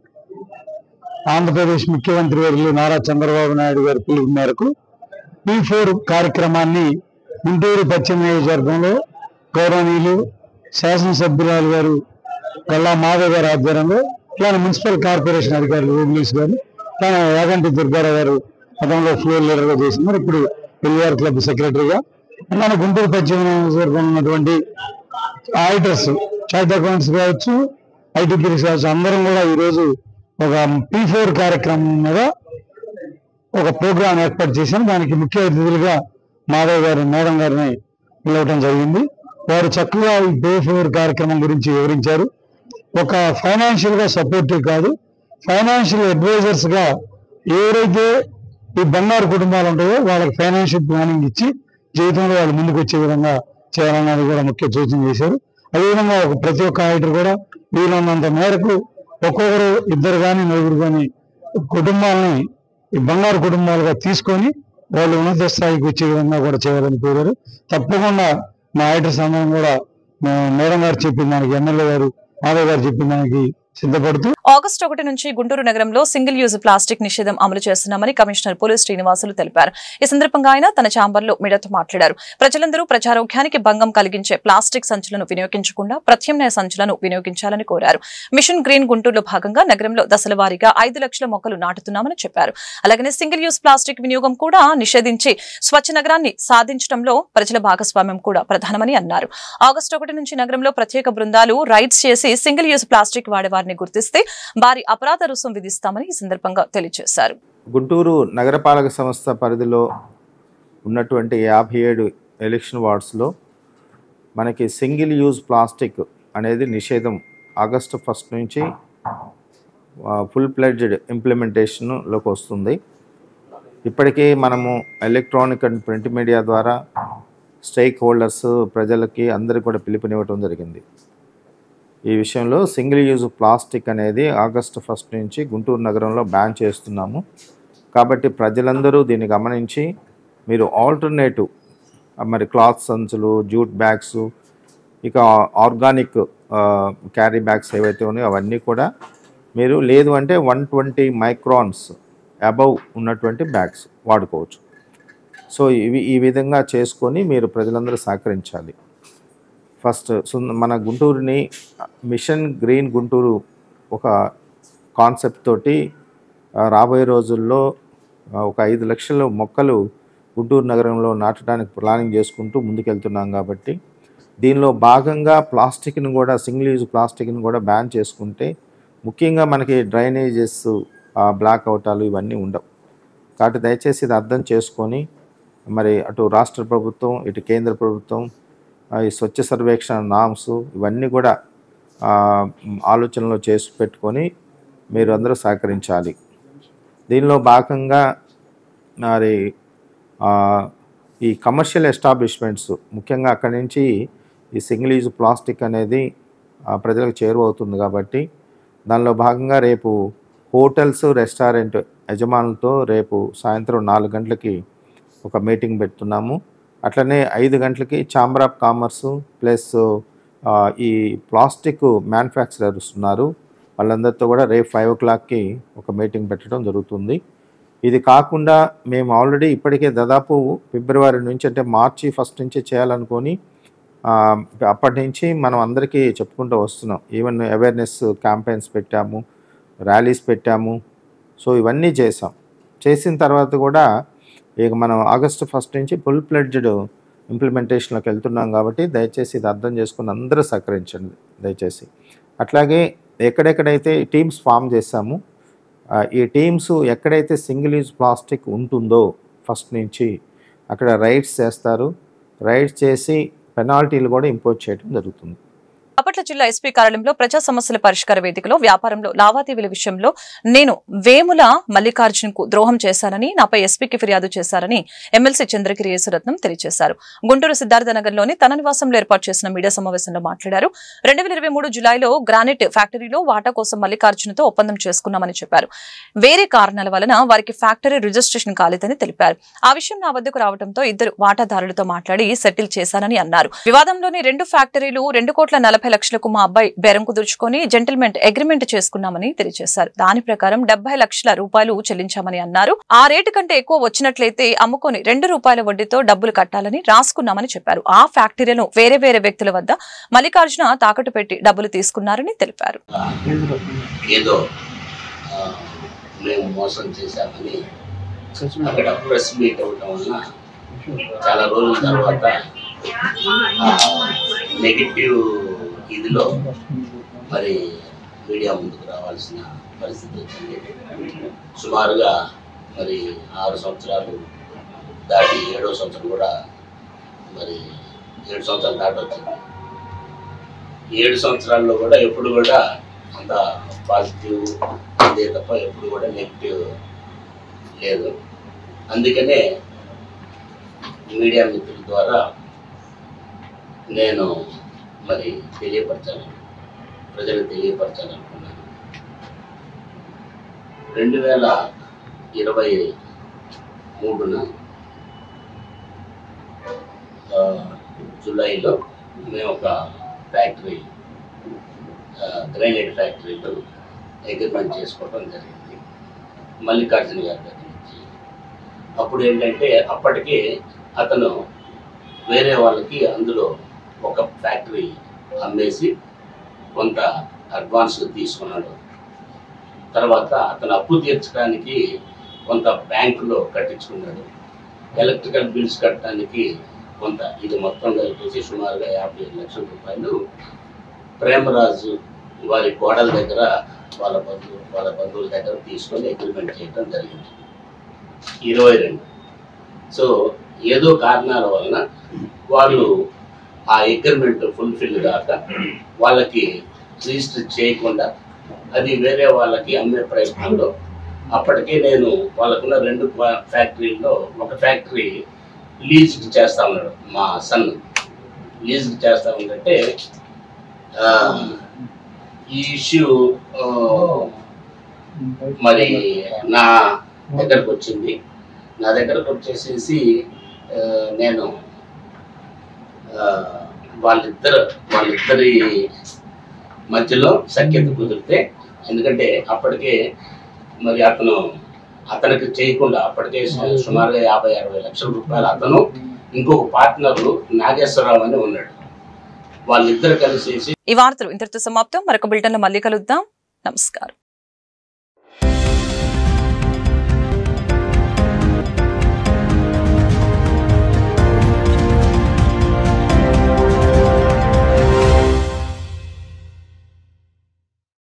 Speaker 18: ఆంధ్రప్రదేశ్ ముఖ్యమంత్రి వర్యులు నారా చంద్రబాబు నాయుడు గారి పిలుపు మేరకు P4 కార్యక్రమాన్ని గుంటూరు పశ్చిమ నియోజకవర్గంలో గౌరవనీయులు శాసనసభ్యురాలు గారు గల్లా మాధవ్ గారి ఆధ్వర్యంలో, ఇట్లానే మున్సిపల్ కార్పొరేషన్ అధికారులు ఓబ్లీస్ గారు, ఇట్లానే యాగంటి దుర్గారావు గారు గతంలో ఫ్లోర్ లీడర్గా చేస్తున్నారు, ఇప్పుడు ఎల్వీఆర్ క్లబ్ సెక్రటరీగా. ఇట్లానే గుంటూరు పశ్చిమ నియోజకవర్గంలో ఉన్నటువంటి ఆడిటర్స్, చార్ట్ అకౌంట్స్ కావచ్చు, ఐటీపీస్ కావచ్చు, అందరం కూడా ఈరోజు ఒక P4 కార్యక్రమం మీద ఒక ప్రోగ్రాం ఏర్పాటు చేశాను. దానికి ముఖ్య అతిథులుగా మాధవ్ గారు, మేడం గారిని పిలవటం జరిగింది. వారు చక్కగా ఈ P4 కార్యక్రమం గురించి వివరించారు. ఒక ఫైనాన్షియల్ గా సపోర్టివ్ కాదు, ఫైనాన్షియల్ అడ్వైజర్స్ గా ఎవరైతే ఈ బంగారు కుటుంబాలు ఉంటాయో వాళ్ళకి ఫైనాన్షియల్ ప్లానింగ్ ఇచ్చి జీవితంలో వాళ్ళు ముందుకు వచ్చే విధంగా చేయాలన్నది కూడా ముఖ్య సూచన చేశారు. అదేవిధంగా ప్రతి ఒక్క ఆడిటర్ కూడా వీలున్నంత మేరకు ఒక్కొక్కరు, ఇద్దరు కానీ నలుగురు కానీ కుటుంబాలని ఈ బంగారు కుటుంబాలుగా తీసుకొని వాళ్ళు ఉన్నత స్థాయికి వచ్చే విధంగా కూడా చేయాలని కోరారు. తప్పకుండా మా ఆడిటర్స్ అందరం కూడా మేడం గారు చెప్పిన దానికి, ఎమ్మెల్యే గారు మాధవ్ గారు చెప్పిన దానికి సిద్ధపడుతూ
Speaker 1: ఆగస్టు 1 నుంచి గుంటూరు నగరంలో సింగిల్ యూజ్ ప్లాస్టిక్ నిషేధం అమలు చేస్తున్నామని కమిషనర్ పోలు శ్రీనివాసులు తెలిపారు. ఈ సందర్భంగా ఆయన తన ఛాంబర్లో మీడియాతో మాట్లాడారు. ప్రజలందరూ ప్రజారోగ్యానికి భంగం కలిగించే ప్లాస్టిక్ సంచులను వినియోగించకుండా ప్రత్యామ్నాయ సంచులను వినియోగించాలని కోరారు. మిషన్ గ్రీన్ గుంటూరులో భాగంగా నగరంలో దశల వారీగా 5 లక్షల మొక్కలు నాటుతున్నామని చెప్పారు. అలాగనే సింగిల్ యూజ్ ప్లాస్టిక్ వినియోగం కూడా నిషేధించి స్వచ్ఛ నగరాన్ని సాధించడంలో ప్రజల భాగస్వామ్యం కూడా ప్రధానమని అన్నారు. ఆగస్టు 1 నుంచి నగరంలో ప్రత్యేక బృందాలు రైడ్స్ చేసి సింగిల్ యూజ్ ప్లాస్టిక్ వాడేవారిని గుర్తిస్తే భారీ అపరాధ రుసుం విధిస్తామని ఈ సందర్భంగా తెలియజేశారు.
Speaker 19: గుంటూరు నగరపాలక సంస్థ పరిధిలో ఉన్నటువంటి 57 ఎలక్షన్ వార్డ్స్లో మనకి సింగిల్ యూజ్ ప్లాస్టిక్ అనేది నిషేధం ఆగస్టు 1 నుంచి ఫుల్ ప్లెడ్జ్డ్ ఇంప్లిమెంటేషన్లోకి వస్తుంది. ఇప్పటికీ మనము ఎలక్ట్రానిక్ అండ్ ప్రింట్ మీడియా ద్వారా స్టేక్ హోల్డర్స్, ప్రజలకి అందరికీ కూడా పిలుపునివ్వడం జరిగింది. ఈ విషయంలో సింగిల్ యూజ్ ప్లాస్టిక్ అనేది ఆగస్టు 1 నుంచి గుంటూరు నగరంలో బ్యాన్ చేస్తున్నాము. కాబట్టి ప్రజలందరూ దీన్ని గమనించి మీరు ఆల్టర్నేటివ్ మరి క్లాత్ సంచులు, జూట్ బ్యాగ్స్, ఇక ఆర్గానిక్ క్యారీ బ్యాగ్స్ ఏవైతే ఉన్నాయో అవన్నీ కూడా మీరు, లేదు అంటే 120 మైక్రాన్స్ అబవ్ ఉన్నటువంటి బ్యాగ్స్ వాడుకోవచ్చు. సో ఈ విధంగా చేసుకొని మీరు ప్రజలందరూ సహకరించాలి. ఫస్ట్ మన గుంటూరుని మిషన్ గ్రీన్ గుంటూరు ఒక కాన్సెప్ట్ తోటి రాబోయే రోజుల్లో ఒక 5 లక్షల మొక్కలు గుంటూరు నగరంలో నాటడానికి ప్లానింగ్ చేసుకుంటూ ముందుకెళ్తున్నాం. కాబట్టి దీనిలో భాగంగా ప్లాస్టిక్ని కూడా, సింగిల్ యూజ్ ప్లాస్టిక్ని కూడా బ్యాన్ చేసుకుంటే ముఖ్యంగా మనకి డ్రైనేజెస్, బ్లాక్ అవుటాలు ఇవన్నీ ఉండవు. కాబట్టి దయచేసి ఇది అర్థం చేసుకొని మరి అటు రాష్ట్ర ప్రభుత్వం, ఇటు కేంద్ర ప్రభుత్వం ఈ స్వచ్ఛ సర్వేక్షణ నామ్స్ ఇవన్నీ కూడా ఆలోచనలో చేసి పెట్టుకొని మీరు అందరూ సహకరించాలి. దీనిలో భాగంగా మరి ఈ కమర్షియల్ ఎస్టాబ్లిష్మెంట్స్, ముఖ్యంగా అక్కడి నుంచి ఈ సింగిల్ యూజ్ ప్లాస్టిక్ అనేది ప్రజలకు చేరువవుతుంది. కాబట్టి దానిలో భాగంగా రేపు హోటల్స్, రెస్టారెంట్ యజమానులతో రేపు సాయంత్రం 4 గంటలకి ఒక మీటింగ్ పెడుతున్నాము. అట్లనే 5 గంటలకి ఛాంబర్ ఆఫ్ కామర్స్ ప్లస్ ఈ ప్లాస్టిక్ మ్యానుఫ్యాక్చరర్స్ ఉన్నారు, వాళ్ళందరితో కూడా రేపు 5 o'clockకి ఒక మీటింగ్ పెట్టడం జరుగుతుంది. ఇది కాకుండా మేము ఆల్రెడీ ఇప్పటికే దాదాపు ఫిబ్రవరి నుంచి, అంటే మార్చి 1 నుంచి చేయాలనుకొని అప్పటి నుంచి మనం అందరికీ చెప్పుకుంటూ వస్తున్నాం. ఈవెన్ అవేర్నెస్ క్యాంపెయిన్స్ పెట్టాము, ర్యాలీస్ పెట్టాము. సో ఇవన్నీ చేసిన తర్వాత కూడా ఇక మనం ఆగస్టు 1 నుంచి ఫుల్ ప్లెడ్జ్డ్ ఇంప్లిమెంటేషన్లోకి వెళ్తున్నాం. కాబట్టి దయచేసి ఇది అర్థం చేసుకుని అందరూ సహకరించండి దయచేసి. అట్లాగే ఎక్కడెక్కడైతే టీమ్స్ ఫామ్ చేశాము, ఈ టీమ్స్ ఎక్కడైతే సింగిల్ యూజ్ ప్లాస్టిక్ ఉంటుందో 1 నుంచి అక్కడ రైడ్స్ చేస్తారు. రైడ్స్ చేసి పెనాల్టీలు కూడా ఇంపోజ్ చేయడం జరుగుతుంది.
Speaker 1: బాపట్ల జిల్లా ఎస్పీ కార్యాలయంలో ప్రజా సమస్యల పరిష్కార వేదికలో వ్యాపారంలో లావాదేవీల విషయంలో నేను వేముల మల్లికార్జున్కు ద్రోహం చేశానని, నాపై ఎస్పీకి ఫిర్యాదు చేశారని ఎమ్మెల్సీ చంద్రగిరి యేసురత్నం తెలియజేశారు. గుంటూరు సిద్ధార్థనగర్లోని తన నివాసంలో ఏర్పాటు చేసిన మీడియా సమావేశంలో మాట్లాడారు. 2023 జులైలో గ్రానైట్ ఫ్యాక్టరీలో వాటా కోసం మల్లికార్జున్తో ఒప్పందం చేసుకున్నామని చెప్పారు. వేరే కారణాల వలన వారికి ఫ్యాక్టరీ రిజిస్ట్రేషన్ కాలేదని తెలిపారు. ఆ విషయం నా వద్దకు రావడంతో 2 వాటాదారులతో మాట్లాడి సెటిల్ చేశానని అన్నారు. వివాదంలోని 2 ఫ్యాక్టరీలు 2,40,00,000 70 లక్షలకు మా అబ్బాయి బేరం కుదుర్చుకొని జెంటిల్మెంట్ అగ్రిమెంట్ చేసుకున్నామని తెలియజేశారు. దాని ప్రకారం 70 లక్షల రూపాయలు చెల్లించామని అన్నారు. ఆ రేటు కంటే ఎక్కువ వచ్చినట్లయితే అమ్ముకొని ₹2 వడ్డీతో డబ్బులు కట్టాలని రాసుకున్నామని చెప్పారు. ఆ ఫ్యాక్టరీలను వేరే వేరే వ్యక్తుల వద్ద మల్లికార్జున తాకట్టు పెట్టి డబ్బులు తీసుకున్నారని తెలిపారు.
Speaker 20: మేము మోసం చేశామని అక్కడ ప్రెస్ మీట్ అవ్వడం వలన చాలా రోజుల తర్వాత నెగిటివ్ ఇదిలో మరి మీడియా ముందుకు రావాల్సిన పరిస్థితి వచ్చింది. సుమారుగా మరి 6 సంవత్సరాలు దాటి 7వ సంవత్సరం కూడా మరి 7 సంవత్సరాలు దాటి వచ్చింది. 7 సంవత్సరాల్లో కూడా ఎప్పుడు కూడా అంత పాజిటివ్ ఇదే తప్ప ఎప్పుడు కూడా నెగిటివ్ లేదు. అందుకనే మీడియా మిత్రుల ద్వారా నేను మరి ప్రజలకు తెలియపరచాలనుకున్నాను. 2023న జూలైలో మేము ఒక ఫ్యాక్టరీ గ్రైనేట్ ఫ్యాక్టరీలో అగ్రిమెంట్ చేసుకోవడం జరిగింది మల్లికార్జున గారి దగ్గర నుంచి. అప్పుడు ఏంటంటే అప్పటికే అతను వేరే వాళ్ళకి అందులో ఒక ఫ్యాక్టరీ అమ్మేసి కొంత అడ్వాన్స్ తీసుకున్నాడు. తర్వాత అతను అప్పు తీర్చడానికి కొంత బ్యాంకులో కట్టించుకున్నాడు. ఎలక్ట్రికల్ బిల్స్ కట్టడానికి కొంత, ఇది మొత్తం కలిపేసి సుమారుగా 57 లక్షల రూపాయలు ప్రేమరాజు వారి కోడల దగ్గర వాళ్ళ బంధువుల దగ్గర తీసుకొని అగ్రిమెంట్ చేయడం జరిగింది 22. సో ఏదో కారణాల వలన వాళ్ళు ఆ అగ్రిమెంట్ ఫుల్ఫిల్ కాక వాళ్ళకి రిజిస్టర్ చేయకుండా అది వేరే వాళ్ళకి అమ్మే ప్రయత్నంలో అప్పటికే నేను వాళ్ళకున్న 2 ఫ్యాక్టరీల్లో ఒక ఫ్యాక్టరీ లీజ్కి చేస్తా ఉన్నాడు. మా సన్ లీజ్కి చేస్తా ఉందంటే ఈ ఇష్యూ మరి నా దగ్గరకు వచ్చింది. నా దగ్గరకు వచ్చేసేసి నేను వాళ్ళిద్దరి మధ్యలో సఖ్యత కుదిరితే, ఎందుకంటే అప్పటికే మరి అతనికి చేయకుండా అప్పటికే సుమారుగా 50-60 లక్షల రూపాయలు అతను ఇంకొక పార్ట్నరు నాగేశ్వరరావు అని ఉన్నాడు. వాళ్ళిద్దరు కలిసేసి.
Speaker 1: ఈ వార్తలు ఇంతటితో సమాప్తం. మరొక బులెటిన్లో మళ్ళీ కలుద్దాం. నమస్కారం.